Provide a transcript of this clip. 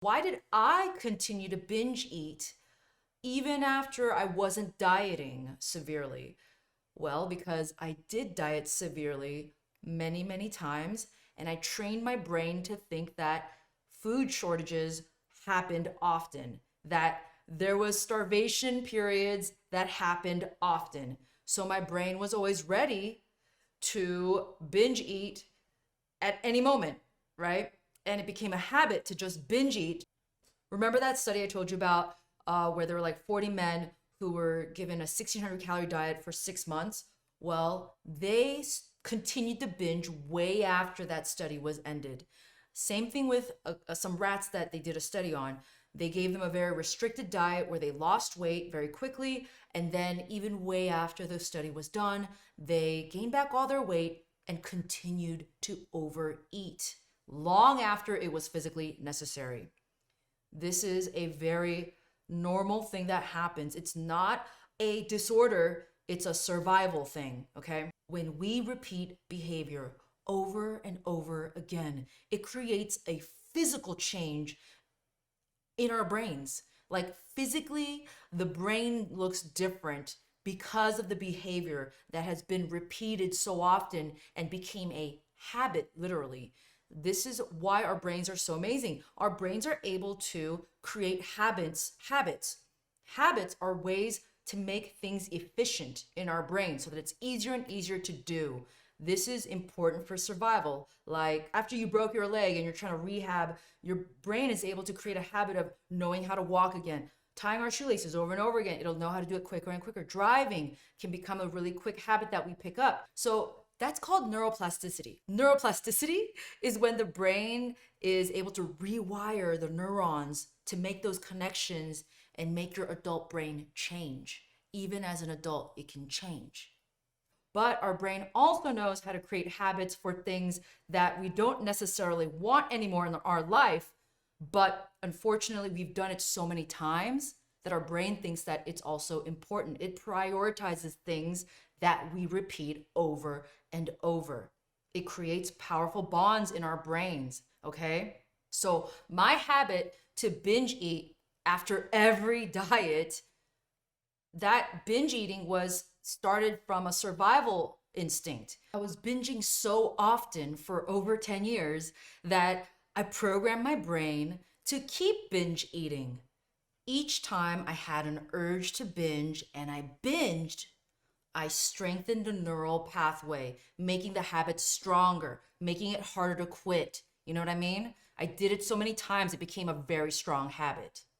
Why did I continue to binge eat even after I wasn't dieting severely? Well, because I did diet severely many, many times, and I trained my brain to think that food shortages happened often, that there was starvation periods that happened often. So my brain was always ready to binge eat at any moment, right? And it became a habit to just binge eat. Remember that study I told you about where there were like 40 men who were given a 1,600 calorie diet for 6 months? Well, they continued to binge way after that study was ended. Same thing with some rats that they did a study on. They gave them a very restricted diet where they lost weight very quickly. And then, even way after the study was done, they gained back all their weight and continued to overeat long after it was physically necessary. This is a very normal thing that happens. It's not a disorder, it's a survival thing, okay? When we repeat behavior over and over again, it creates a physical change in our brains. Like physically, the brain looks different because of the behavior that has been repeated so often and became a habit, literally. This is why our brains are so amazing. Our brains are able to create habits. Habits are ways to make things efficient in our brain so that it's easier and easier to do. This is important for survival. Like after you broke your leg and you're trying to rehab, your brain is able to create a habit of knowing how to walk again. Tying our shoelaces over and over again, it'll know how to do it quicker and quicker. Driving can become a really quick habit that we pick up. So that's called neuroplasticity. Neuroplasticity is when the brain is able to rewire the neurons to make those connections and make your adult brain change. Even as an adult, it can change. But our brain also knows how to create habits for things that we don't necessarily want anymore in our life. But unfortunately, we've done it so many times that our brain thinks that it's also important. It prioritizes things that we repeat over and over. It creates powerful bonds in our brains, okay? So my habit to binge eat after every diet, that binge eating was started from a survival instinct. I was binging so often for over 10 years that I programmed my brain to keep binge eating. Each time I had an urge to binge and I binged, I strengthened the neural pathway, making the habit stronger, making it harder to quit. You know what I mean? I did it so many times, it became a very strong habit.